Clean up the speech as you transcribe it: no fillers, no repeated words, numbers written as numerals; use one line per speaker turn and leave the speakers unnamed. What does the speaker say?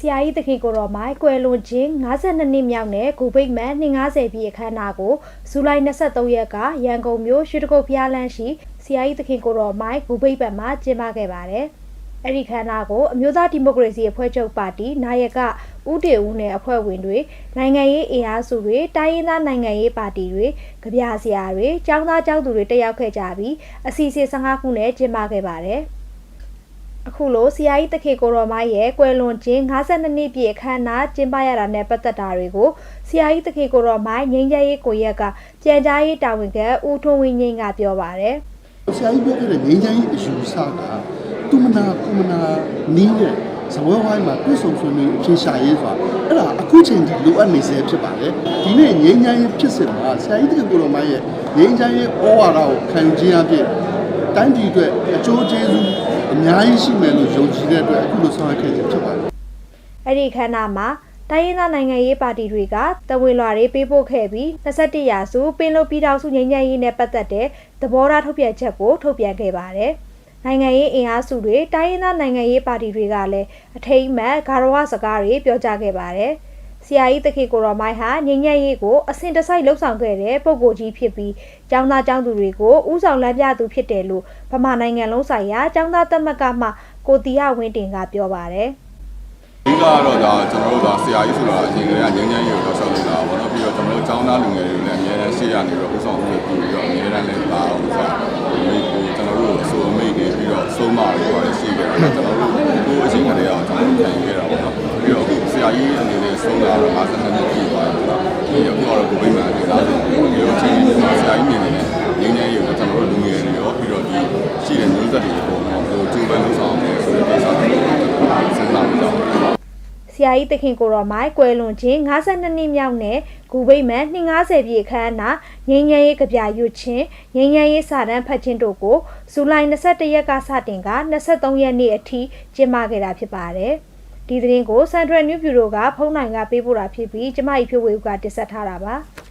ရာကြီးတခင်ကိုတော်မိုင်းကွယ်လွန်ခြင်း52နှစ်မြောက်နဲ့ဂူဘိတ်မန်250ပြည့်အခမ်းအနားကိုဇူလိုင်23ရက်ကရန်ကုန်မြို့ရွှေတကုတ်ဘုရားလမ်းရှိဆရာကြီးတခင်ကိုတော်မိုင်းဂူဘိတ်ဘက်မှာကျင်းပခဲ့ပါတယ်။အဲ့ဒီခမ်းနားကိုအမျိုးသားဒီမိုကရေစီအဖွဲ့ချုပ်ပါတီနာယကဦးတေဦးနဲ့အဖွဲ့ဝင်တွေနိုင်ငံရေးအင်အားစုတွေတိုင်းရင်းသားနိုင်ငံရေးပါတီတွေကြပြဆရာတွေကျောင်းသားကျောင်းသူတွေတက်ရောက်ခဲ့ကြပြီးအစီအစဉ်15ခုနဲ့ကျင်းပခဲ့ပါတယ်။အခုလိုဆရာကြီးတခင်ကိုတော်မိုင်းရဲ့ကွယ်လွန်ခြင်း52နှစ်ပြည့်အခမ်းအနားကျင်းပရတာနဲ့ပတ်သက်တာတွေကိုဆရာကြီးတခင်ကိုတော်မိုင်းငြိမ်းချမ်းရေးကိုရက်ကပြန်ကြားရေးတာဝန်ခံဦးထွန်းဝင်းငိမ့်ကပြောပါတယ်
။ဆရာကြီးပြောခဲ့တဲ့ငြိမ်းချမ်းရေးအယူဆကသူမနာကုမနာနီးတဲ့ဇဝဲဝိုင်းမှာပြည့်စုံဆွေးနွေးအဖြေရှာရေးဆိုတာအဲ့ဒါအခုချိန်ထိလိုအပ်နေစေဖြစ်ပါတယ်။ဒီနေ့ငြိမ်းချမ်းရေးဖြစ်စဉ်မှာဆရာကြီးတခင်ကိုတော်မိုင်းရဲ့ငြိမ်းချမ်းရေးဩဝါဒကိုခံယူခြင်းအပြင်တိုင်းပြည်အတွက်အကျိုးကျေးဇူးအများကြီးရှိမယ်လို့ယုံကြည်တဲ့အတွက်အခုလိုဆောင်ရွက်ခဲ့ခြင်းဖြစ်ပါတယ်
။အဲ့ဒီခမ်းနားမှာတိုင်းရင်းသားနိုင်ငံရေးပါတီတွေကတဝင်လွှာတွေပေးပို့ခဲ့ပြီး21ရာစုပင်လုံပြည်ထောင်စုငြိမ်းချမ်းရေးနဲ့ပတ်သက်တဲ့သဘောထားထုတ်ပြန်ချက်ကိုထုတ်ပြန်ခဲ့ပါတယ်။နိုင်ငံရေးအင်အားစုတွေတိုင်းရင်းသားနိုင်ငံရေးပါတီတွေကလည်းအထိမ်းအမှတ်ဂါရဝစကားတွေပြောကြားခဲ့ပါတယ်။ဆရာကြီးတခင်ကိုတော်မိုင်းဟာငြိမ်းချမ်းရေးကိုအစဉ်တစိုက်လှုပ်ဆောင်ခဲ့တဲ့ပုဂ္ဂိုလ်ကြီးဖြစ်ပြီးကျောင်းသားကျောင်းသူတွေကိုဥဆောင်လမ်းပြသူဖြစ်တယ်လို့ဗမာနိုင်ငံလုံးဆိုင်ရာကျောင်းသားသမဂ္ဂမှကိုတီရဝင်းတင်ကပြောပါတယ်
။ဒီကတော့ဒါကျွန်တော်တို့ဆရာကြီးဆိုတာအရင်ကငြိမ်းချမ်းရေးကိုဆောက်နေတာပေါ့နော်ပြီးတော့ကျွန်တော်တို့ကျောင်းသားလူငယ်တွေလည်းအများအားရှေ့ရနေတော့ဥဆောင်မှုပြုပြီးတော့အများအားလည်းလာအောင်ဆိုတော့ကျွန်တော်တို့အစိုးအမိတ်တွေပြီးတော့ဆုံးမတွေပါတယ်ရှိခဲ့တယ်ကျွန်တော်တို့ကိုအချင်းကလေးအောင်ကျွန်တော်တို့ခံခဲ့တာပေါ့နော်ပြီးတော့ဆရာကြီးအနေနဲ့ဆုံးတာတော့52နှစ်ပြည့်သွားတယ်ပေါ့ဒီအခုတော့ကိုဗိမာန်တွေလာတယ်ပြီးတော့ချင်းဆရာကြီးအနေနဲ့ငြိမ်းချမ်းရေးကိုကျွန်တော်တို့လူငယ်တွေရောပြီးတော့ဒီရှိတဲ့မျိုးဆက်တွေပေါ့နော်ဟိုကျိုးပန်းလို့ဆောင်တယ်ဆိုတဲ့ကိစ္စတွေစဉ်းစားကြအောင်
ဆရာကြီးတခင်ကိုတော်မိုင်းကွယ်လွန်ခြင်း52နှစ်မြောက်နဲ့ဂူဘိတ်မန်250ပြည့်အခမ်းအနားငြိမ်းချမ်းရေးကြပြရွတ်ခြင်းငြိမ်းချမ်းရေးစာတမ်းဖတ်ခြင်းတို့ကိုဇူလိုင်21ရက်ကစတင်က23ရက်နေ့အထိကျင်းပခဲ့တာဖြစ်ပါတယ်။ဒီသတင်းကို Central News Bureau ကဖုန်းနိုင်ကပေးပို့တာဖြစ်ပြီးကျမကြီးဖြိုးဝေဦးကတင်ဆက်ထားတာပါ။